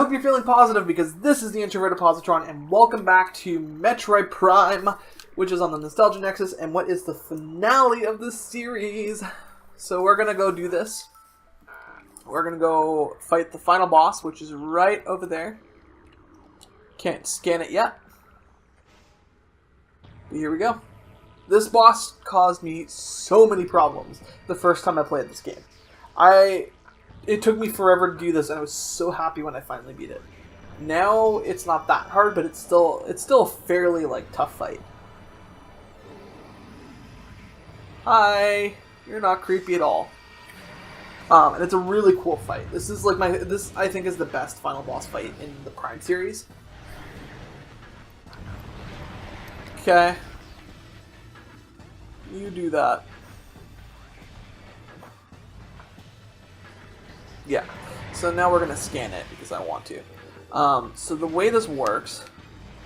hope you're feeling positive because this is the Introverted Positron, and welcome back to Metroid Prime, which is on the Nostalgia Nexus, and what is the finale of this series. So we're gonna go do this. We're gonna go fight the final boss, which is right over there. Can't scan it yet. But here we go. This boss caused me so many problems the first time I played this game. It took me forever to do this, and I was so happy when I finally beat it. Now it's not that hard, but it's still a fairly tough fight. Hi, you're not creepy at all. And it's a really cool fight. This is this I think is the best final boss fight in the Prime series. Okay. You do that. Yeah. So now we're going to scan it because I want to. So the way this works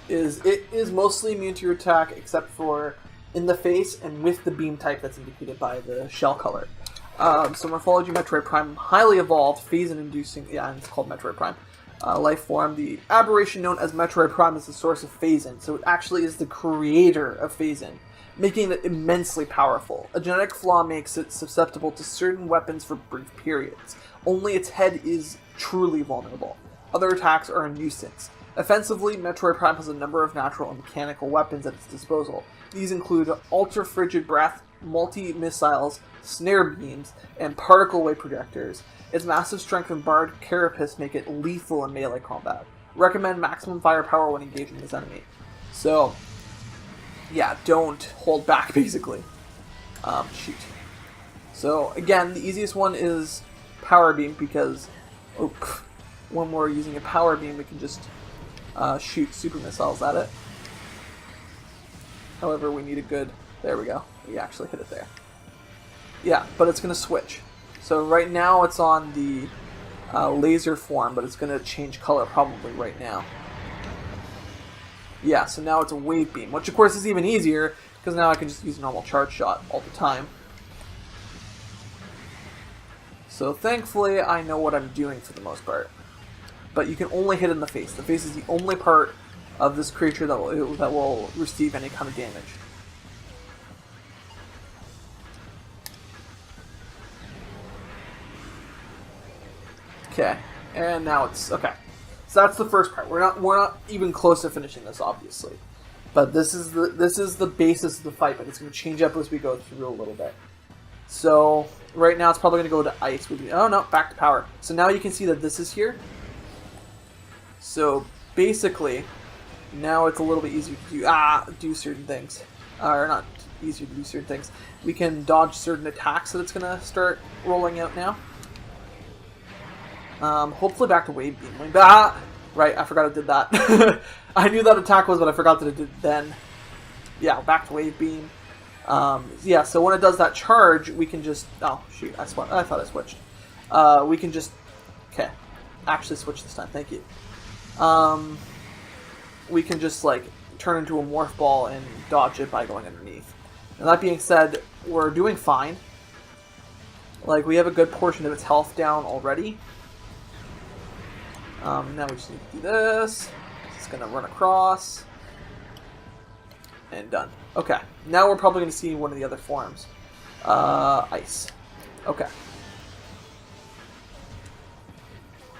is it is mostly immune to your attack except for in the face and with the beam type that's indicated by the shell color. So Morphology Metroid Prime, highly evolved, phase-inducing, yeah, and it's called Metroid Prime, life form. The aberration known as Metroid Prime is the source of phase-in, so it actually is the creator of phase-in, making it immensely powerful. A genetic flaw makes it susceptible to certain weapons for brief periods. Only its head is truly vulnerable. Other attacks are a nuisance. Offensively, Metroid Prime has a number of natural and mechanical weapons at its disposal. These include ultra-frigid breath, multi-missiles, snare beams, and particle wave projectors. Its massive strength and barred carapace make it lethal in melee combat. Recommend maximum firepower when engaging this enemy. So, yeah, don't hold back, basically. Shoot. So, again, the easiest one is Power Beam, because when we're using a Power Beam, we can just shoot super missiles at it. However, we need a good... There we go. We actually hit it there. Yeah, but it's going to switch. So right now it's on the laser form, but it's going to change color probably right now. Yeah, so now it's a wave beam, which of course is even easier, because now I can just use a normal charge shot all the time. So thankfully I know what I'm doing for the most part. But you can only hit in the face. The face is the only part of this creature that will receive any kind of damage. Okay, and now it's okay. So that's the first part. We're not even close to finishing this, obviously, but this is the basis of the fight. But it's going to change up as we go through a little bit. So right now it's probably going to go to ice with me. Oh no, back to power. So now you can see that this is here. So basically, now it's a little bit easier to do certain things, or not easier to do certain things. We can dodge certain attacks that it's going to start rolling out now. Hopefully back to wave beam. Right, I forgot it did that. I knew that attack was, but I forgot that it did then. Yeah, back to wave beam. Yeah, so when it does that charge, we can just... Oh, shoot, I thought I switched. We can just... Okay, actually switch this time, thank you. We can just, turn into a morph ball and dodge it by going underneath. And that being said, we're doing fine. We have a good portion of its health down already. Now we just need to do this. It's going to run across. And done. Okay. Now we're probably going to see one of the other forms. Ice. Okay.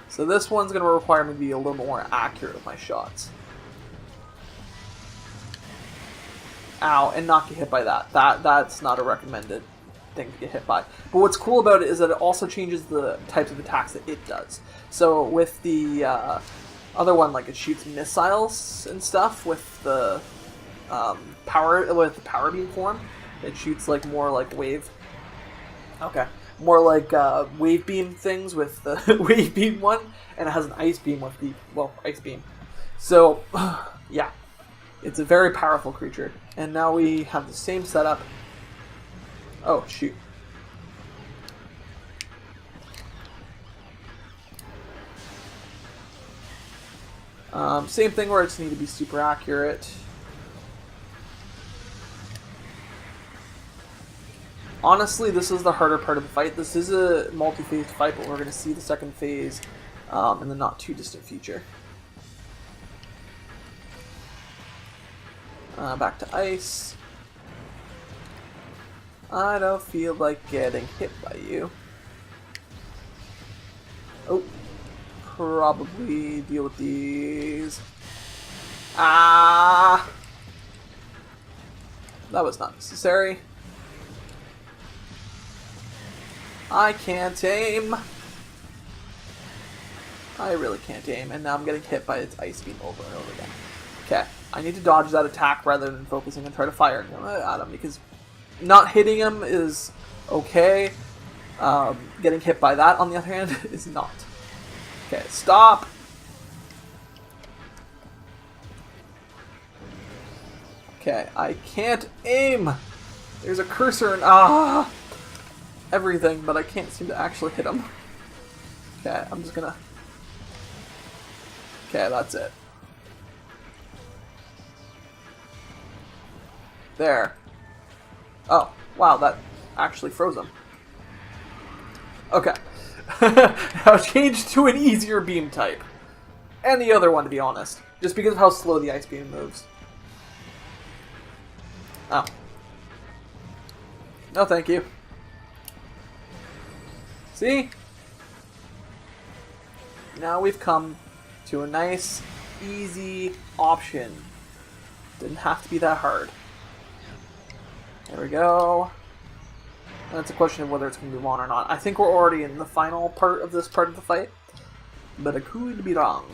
So this one's going to require me to be a little more accurate with my shots. Ow, and not get hit by that. That's not a recommended thing to get hit by. But what's cool about it is that it also changes the types of attacks that it does. So with the other one, it shoots missiles and stuff with the power beam form. It shoots more wave. Okay, more wave beam things with the wave beam one, and it has an ice beam with the ice beam. So yeah, it's a very powerful creature. And now we have the same setup. Oh, shoot. Same thing where I just need to be super accurate. Honestly, this is the harder part of the fight. This is a multi-phase fight, but we're going to see the second phase in the not too distant future. Back to ice. I don't feel like getting hit by you. Oh, probably deal with these. Ah! That was not necessary. I can't aim. I really can't aim, and now I'm getting hit by its ice beam over and over again. Okay, I need to dodge that attack rather than focusing and try to fire at him, because not hitting him is okay. Getting hit by that, on the other hand, is not. Okay, stop! Okay, I can't aim! There's a cursor and everything, but I can't seem to actually hit him. Okay, I'm just gonna... Okay, that's it. There. Oh, wow, that actually froze him. Okay. Now change to an easier beam type. And the other one, to be honest. Just because of how slow the ice beam moves. Oh. No, thank you. See? Now we've come to a nice, easy option. Didn't have to be that hard. There we go. And it's a question of whether it's going to move on or not. I think we're already in the final part of this part of the fight. But I could be wrong.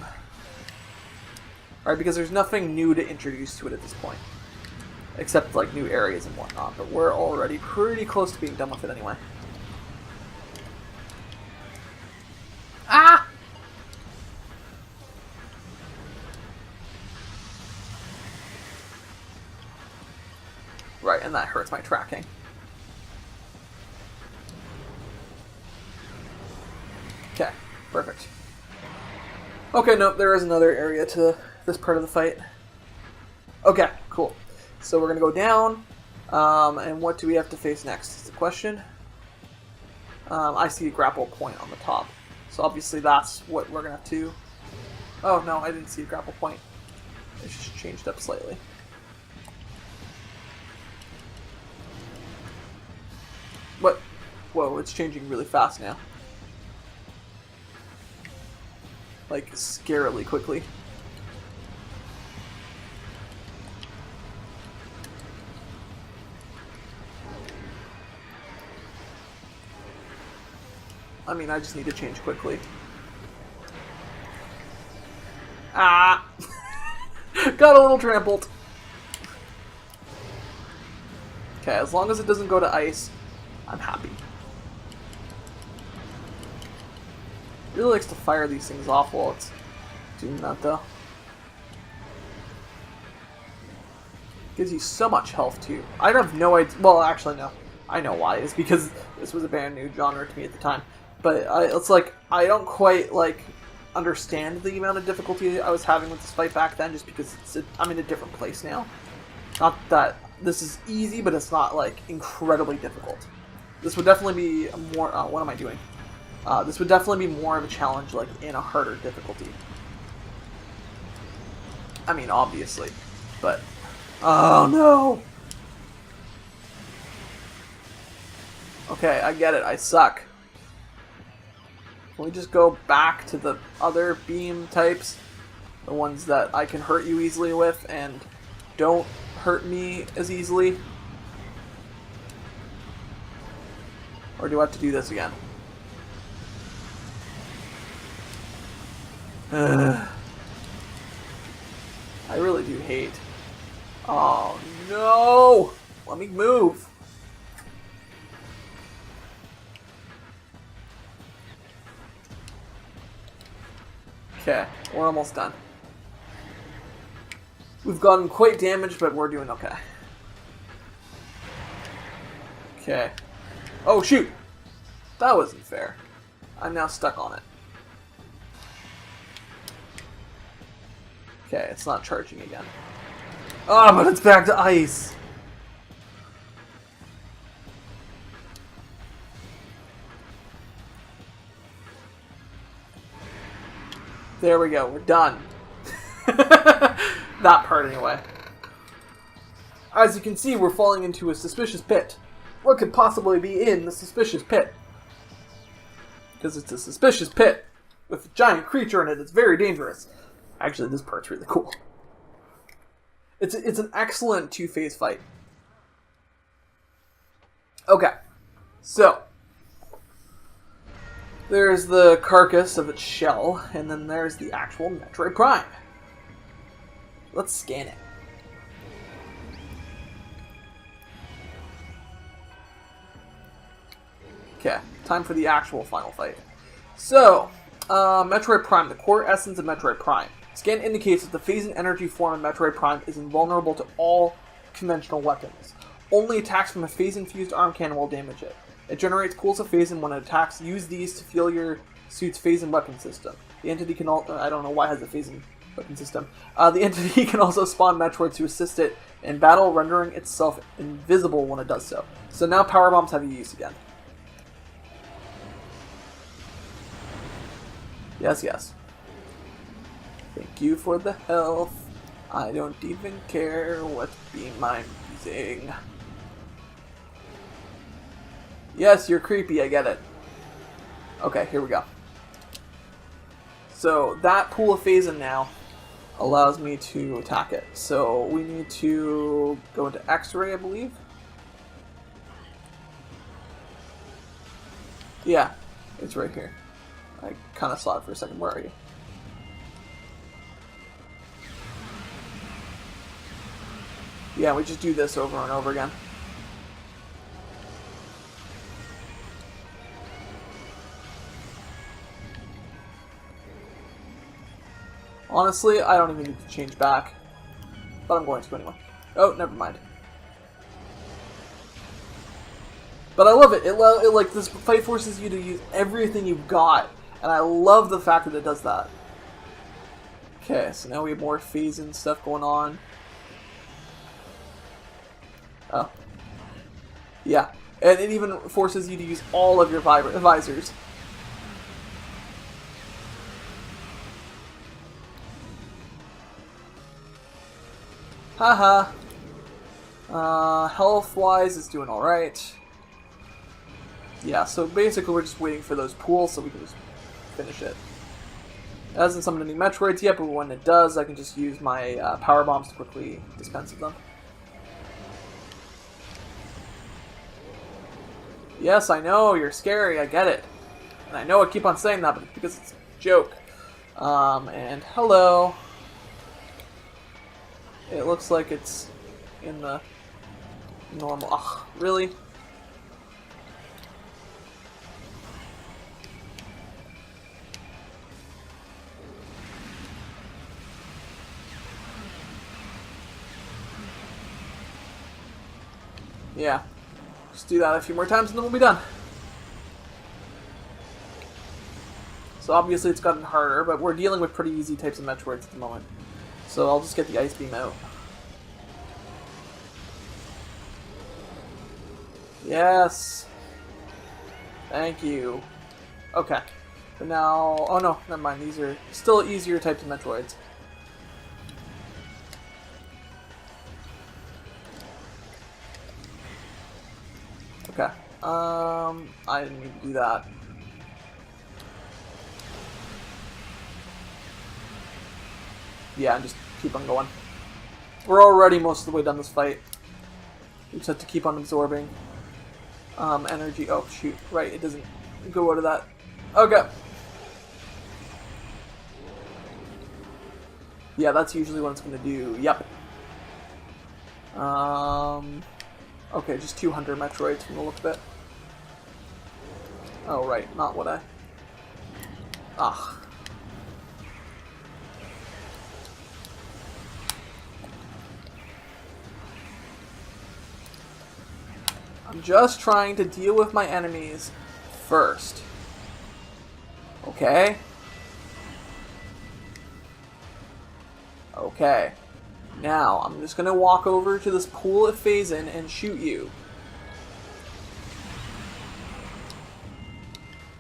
Alright, because there's nothing new to introduce to it at this point. Except, like, new areas and whatnot. But we're already pretty close to being done with it anyway. Ah! Right, and that hurts my tracking. Okay, perfect. Okay, nope, there is another area to this part of the fight. Okay, cool. So we're going to go down, and what do we have to face next is the question. I see a grapple point on the top, so obviously that's what we're going to have to... Oh, no, I didn't see a grapple point. It's just changed up slightly. What? Whoa, it's changing really fast now. Like, scarily quickly. I mean, I just need to change quickly. Ah! Got a little trampled. Okay, as long as it doesn't go to ice, I'm happy. Really likes to fire these things off while it's doing that, though. Gives you so much health, too. I have no idea. Well, actually, no. I know why. It's because this was a brand new genre to me at the time. But it's like, I don't quite, like, understand the amount of difficulty I was having with this fight back then, just because I'm in a different place now. Not that this is easy, but it's not, like, incredibly difficult. This would definitely be more... what am I doing? This would definitely be more of a challenge, like, in a harder difficulty. I mean, obviously. But... Oh, no! Okay, I get it. I suck. Can we just go back to the other beam types? The ones that I can hurt you easily with and don't hurt me as easily? Or do I have to do this again? I really do hate. Oh no! Let me move! Okay, we're almost done. We've gotten quite damaged, but we're doing okay. Okay. Oh shoot! That wasn't fair. I'm now stuck on it. Okay, it's not charging again. Oh, but it's back to ice! There we go. We're done. That part, anyway. As you can see, we're falling into a suspicious pit. What could possibly be in the suspicious pit? Because it's a suspicious pit with a giant creature in it. It's very dangerous. Actually, this part's really cool. It's an excellent two-phase fight. Okay, so there's the carcass of its shell, and then there's the actual Metroid Prime. Let's scan it. Okay, time for the actual final fight. So, Metroid Prime, the core essence of Metroid Prime. Scan indicates that the phase and energy form of Metroid Prime is invulnerable to all conventional weapons. Only attacks from a phase-infused arm cannon will damage it. It generates pools of phase, and when it attacks, use these to fuel your suit's phase and weapon system. The entity can also... I don't know why it has a phase and weapon system. The entity can also spawn Metroids to assist it in battle, rendering itself invisible when it does so. So now power bombs have use again. Yes, yes. Thank you for the health. I don't even care what beam I'm using. Yes, you're creepy, I get it. Okay, here we go. So, that pool of phase now allows me to attack it. So, we need to go into X-ray, I believe. Yeah, it's right here. I kind of saw it for a second. Where are you? Yeah, we just do this over and over again. Honestly, I don't even need to change back. But I'm going to anyway. Oh, never mind. But I love it. It like, this fight forces you to use everything you've got. And I love the fact that it does that. Okay, so now we have more phase and stuff going on. Oh. Yeah. And it even forces you to use all of your visors. Haha. Health-wise, it's doing alright. Yeah, so basically we're just waiting for those pools so we can just finish it. It hasn't summoned any Metroids yet, but when it does, I can just use my power bombs to quickly dispense of them. Yes, I know, you're scary, I get it. And I know I keep on saying that, but it's because it's a joke. And hello. It looks like it's in the normal... Ugh, really? Yeah. Just do that a few more times and then we'll be done. So obviously it's gotten harder, but we're dealing with pretty easy types of Metroids at the moment. So I'll just get the Ice Beam out. Yes! Thank you. Okay. But now... Oh no, never mind. These are still easier types of Metroids. Okay. I didn't need to do that. Yeah, and just keep on going. We're already most of the way done this fight. We just have to keep on absorbing energy. Oh, shoot. Right, it doesn't go out of that. Okay. Yeah, that's usually what it's going to do. Yep. Okay, just 200 Metroids from the look of it. Oh, right, not what I... Ah. I'm just trying to deal with my enemies first. Okay? Okay. Now, I'm just gonna walk over to this pool of Phazon and shoot you.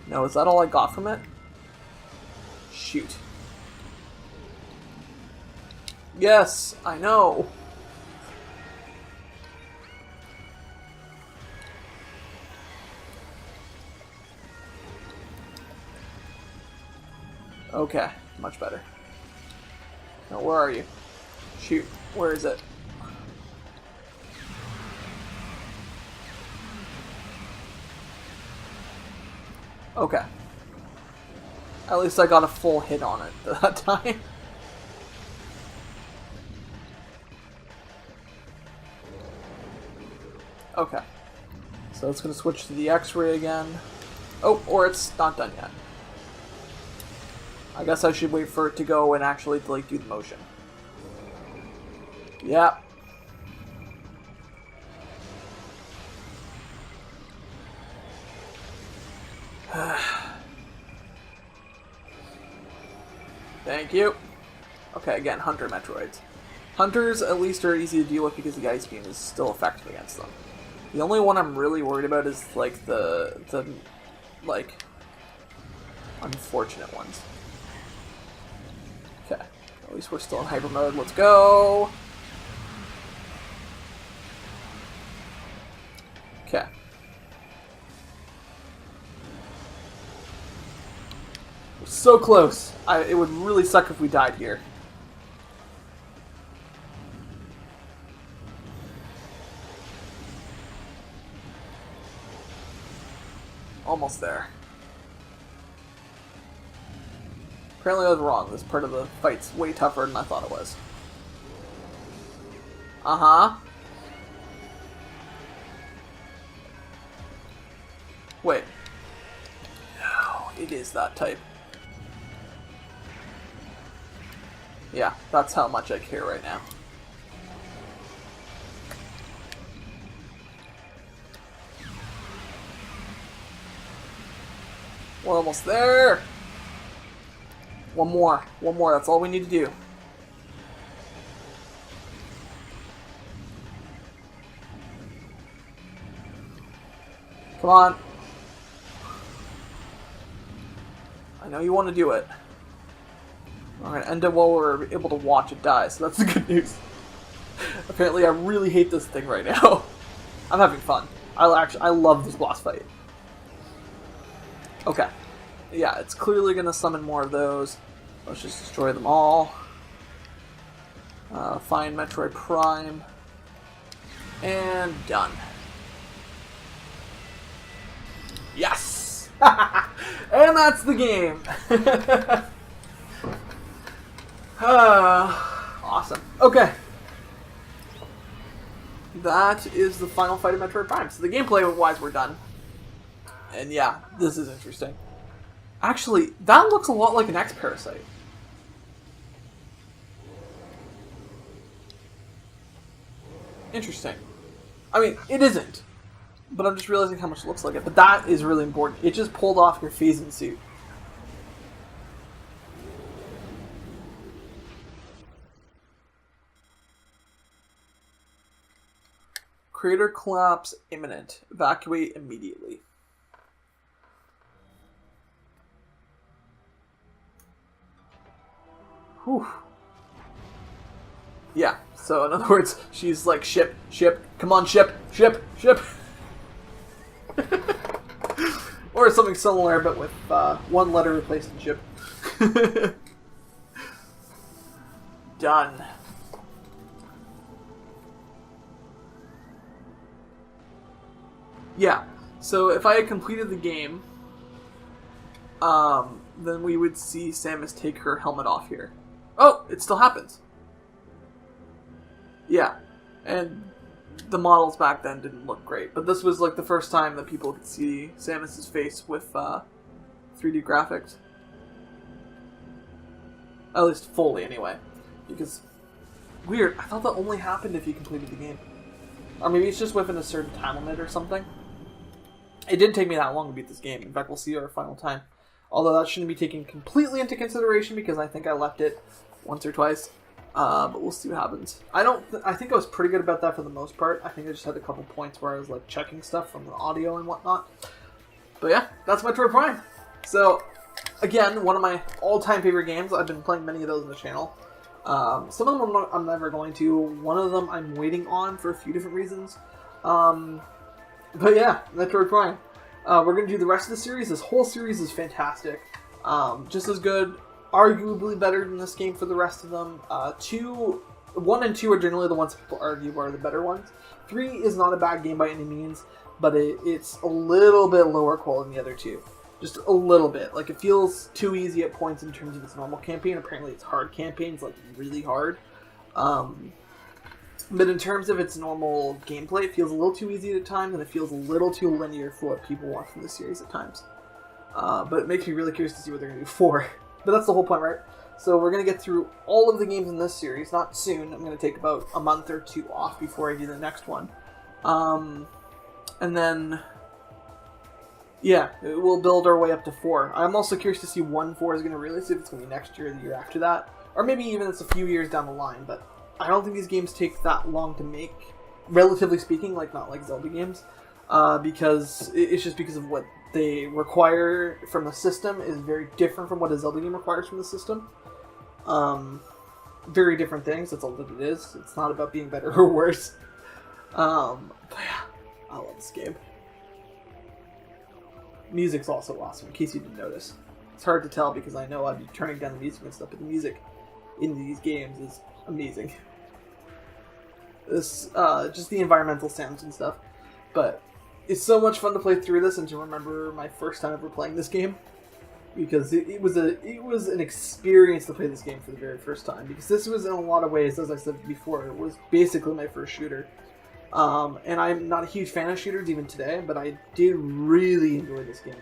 No, is that all I got from it? Shoot. Yes, I know. Okay, much better. Now, where are you? Shoot, where is it? Okay. At least I got a full hit on it that time. Okay. So it's going to switch to the X-ray again. Oh, or it's not done yet. I guess I should wait for it to go and actually like do the motion. Yeah. Thank you. Okay, again, Hunter Metroids. Hunters, at least, are easy to deal with because the Ice Beam is still effective against them. The only one I'm really worried about is, like, the like, unfortunate ones. Okay. At least we're still in hyper mode. Let's go! Okay. We're so close. It would really suck if we died here. Almost there. Apparently I was wrong. This part of the fight's way tougher than I thought it was. Uh-huh. Wait. No, it is that type. Yeah, that's how much I care right now. We're almost there! One more, that's all we need to do. Come on. I know you want to do it. We're going to end it while we're able to watch it die, so that's the good news. Apparently I really hate this thing right now. I'm having fun. I love this boss fight. Okay. Yeah, it's clearly going to summon more of those. Let's just destroy them all. Find Metroid Prime. And done. Yes! And that's the game! Awesome. Okay. That is the final fight of Metroid Prime. So the gameplay-wise, we're done. And yeah, this is interesting. Actually, that looks a lot like an X-Parasite. Interesting. I mean, it isn't. But I'm just realizing how much it looks like it. But that is really important. It just pulled off your phasing suit. Crater collapse imminent. Evacuate immediately. Whew. Yeah, so in other words, she's like, ship, come on, ship. Or something similar, but with one letter replaced in ship. Done. Yeah, so if I had completed the game, then we would see Samus take her helmet off here. Oh, it still happens. Yeah, and the models back then didn't look great, but this was like the first time that people could see Samus's face with 3D graphics. At least fully, anyway. Because, weird, I thought that only happened if you completed the game. Or maybe it's just within a certain time limit or something. It didn't take me that long to beat this game. In fact, we'll see our final time. Although that shouldn't be taken completely into consideration because I think I left it once or twice. But we'll see what happens. I think I was pretty good about that for the most part. I think I just had a couple points where I was like checking stuff from the audio and whatnot. But yeah, that's Metroid Prime. So, again, one of my all-time favorite games. I've been playing many of those on the channel. Some of them I'm never going to. One of them I'm waiting on for a few different reasons. But yeah, Metroid Prime. We're going to do the rest of the series. This whole series is fantastic. Just as good, arguably better than this game for the rest of them. 1 and 2 are generally the ones people argue are the better ones. 3 is not a bad game by any means, but it's a little bit lower quality than the other two. Just a little bit. Like, it feels too easy at points in terms of its normal campaign. Apparently its hard campaign's like really hard. But in terms of its normal gameplay, it feels a little too easy at times, and it feels a little too linear for what people want from the series at times. But it makes me really curious to see what they're going to do for. But that's the whole point, right? So we're going to get through all of the games in this series. Not soon. I'm going to take about a month or two off before I do the next one. And then, yeah, we'll build our way up to 4. I'm also curious to see when 4 is going to release, if it's going to be next year or the year after that. Or maybe even it's a few years down the line, but I don't think these games take that long to make, relatively speaking, like not like Zelda games, because it's just because of what they require from the system is very different from what a Zelda game requires from the system. Very different things, that's all that it is. It's not about being better or worse. But yeah, I love this game. Music's also awesome, in case you didn't notice. It's hard to tell because I know I'd be turning down the music and stuff, but the music in these games is amazing. This, just the environmental sounds and stuff. But it's so much fun to play through this and to remember my first time ever playing this game. Because it was an experience to play this game for the very first time. Because this was, in a lot of ways, as I said before, it was basically my first shooter. And I'm not a huge fan of shooters even today, but I did really enjoy this game.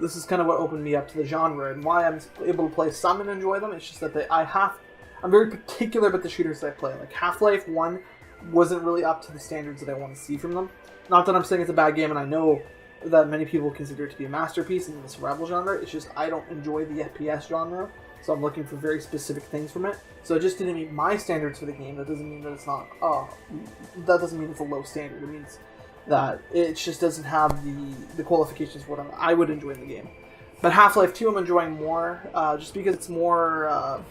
This is kind of what opened me up to the genre, and why I'm able to play some and enjoy them. It's just that I'm very particular about the shooters that I play. Like, Half-Life 1 wasn't really up to the standards that I want to see from them. Not that I'm saying it's a bad game, and I know that many people consider it to be a masterpiece in the survival genre. It's just I don't enjoy the FPS genre, so I'm looking for very specific things from it. So it just didn't meet my standards for the game. That doesn't mean that it's not... that doesn't mean it's a low standard. It means that it just doesn't have the qualifications for what I would enjoy in the game. But Half-Life 2 I'm enjoying more, just because it's more...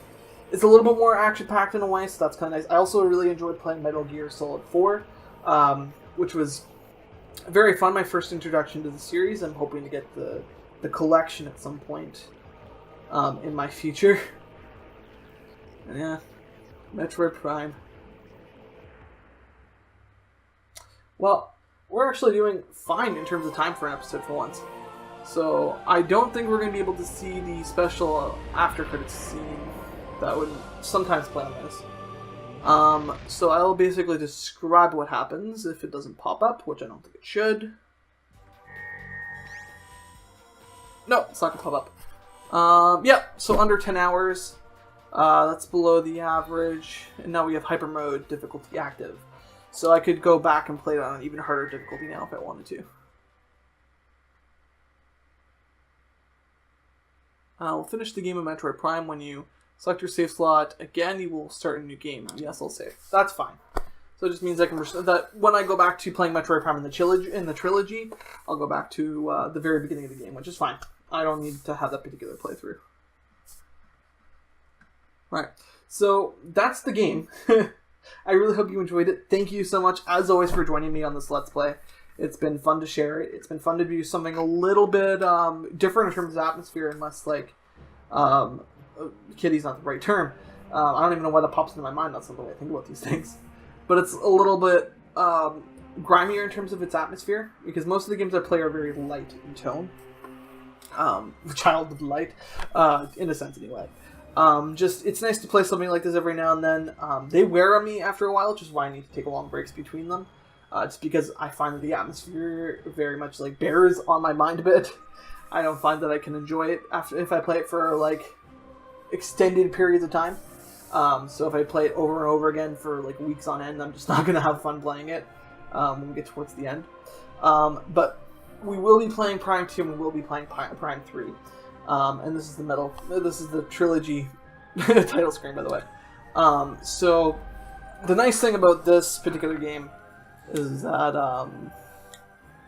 it's a little bit more action-packed in a way, so that's kind of nice. I also really enjoyed playing Metal Gear Solid 4, which was very fun, my first introduction to the series. I'm hoping to get the collection at some point in my future. And yeah, Metroid Prime. Well, we're actually doing fine in terms of time for an episode for once. So I don't think we're going to be able to see the special after credits scene that would sometimes play on this. So I'll basically describe what happens if it doesn't pop up, which I don't think it should. No, it's not going to pop up. Yeah, so under 10 hours. That's below the average. And now we have hyper mode difficulty active. So I could go back and play it on an even harder difficulty now if I wanted to. We'll finish the game of Metroid Prime when you select your save slot. Again, you will start a new game. Yes, I'll save. That's fine. So it just means I can that when I go back to playing Metroid Prime in the trilogy, I'll go back to the very beginning of the game, which is fine. I don't need to have that particular playthrough. Right. So that's the game. I really hope you enjoyed it. Thank you so much, as always, for joining me on this Let's Play. It's been fun to share it. It's been fun to do something a little bit different in terms of atmosphere and less like... kiddie's not the right term. I don't even know why that pops into my mind. That's not the way I think about these things. But it's a little bit grimier in terms of its atmosphere, because most of the games I play are very light in tone. Child of light, in a sense anyway. Just, it's nice to play something like this every now and then. They wear on me after a while, which is why I need to take long breaks between them. Just because I find that the atmosphere very much like bears on my mind a bit. I don't find that I can enjoy it if I play it for like extended periods of time. So if I play it over and over again for like weeks on end, I'm just not going to have fun playing it when we get towards the end. But we will be playing Prime 2 and we will be playing Prime 3. And this is the trilogy title screen, by the way. So the nice thing about this particular game is that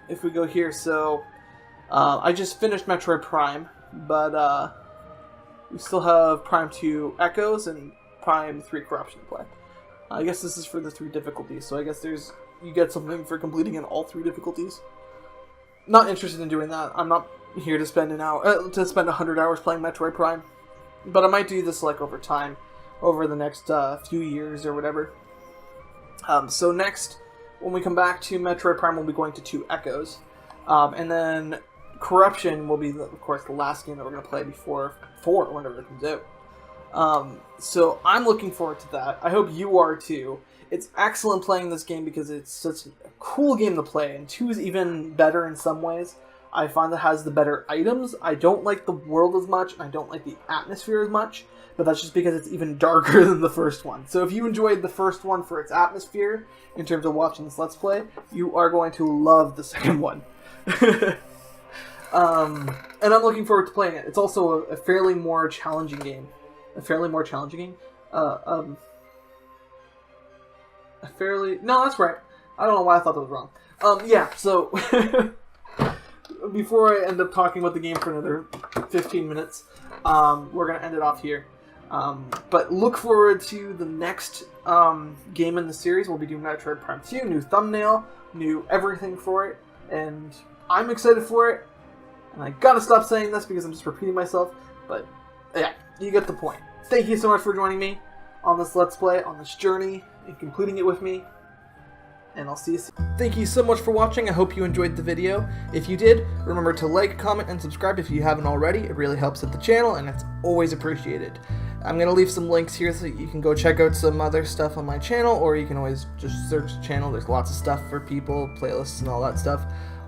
if we go here, so I just finished Metroid Prime, but We still have Prime 2 Echoes and Prime 3 Corruption to play. I guess this is for the 3 difficulties, so I guess you get something for completing in all 3 difficulties. Not interested in doing that. I'm not here to spend 100 hours playing Metroid Prime, but I might do this like over time, over the next few years or whatever. So next, when we come back to Metroid Prime, we'll be going to 2 Echoes, and then Corruption will be, of course, the last game that we're going to play before 4, whenever it comes out. So I'm looking forward to that. I hope you are too. It's excellent playing this game because it's such a cool game to play, and 2 is even better in some ways. I find that it has the better items. I don't like the world as much, and I don't like the atmosphere as much, but that's just because it's even darker than the first one. So if you enjoyed the first one for its atmosphere, in terms of watching this Let's Play, you are going to love the second one. And I'm looking forward to playing it. It's also a fairly more challenging game. No, that's right. I don't know why I thought that was wrong. Yeah, so before I end up talking about the game for another 15 minutes, we're going to end it off here. But look forward to the next game in the series. We'll be doing Metroid Prime 2, new thumbnail, new everything for it, and I'm excited for it. And I gotta stop saying this because I'm just repeating myself, but yeah, you get the point. Thank you so much for joining me on this Let's Play, on this journey, and completing it with me. And I'll see you soon. Thank you so much for watching. I hope you enjoyed the video. If you did, remember to like, comment, and subscribe if you haven't already. It really helps with the channel, and it's always appreciated. I'm going to leave some links here so you can go check out some other stuff on my channel, or you can always just search the channel. There's lots of stuff for people, playlists, and all that stuff.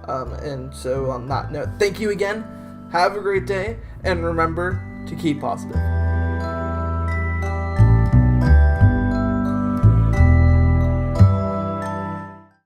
And so on that note, thank you again. Have a great day, and remember to keep positive.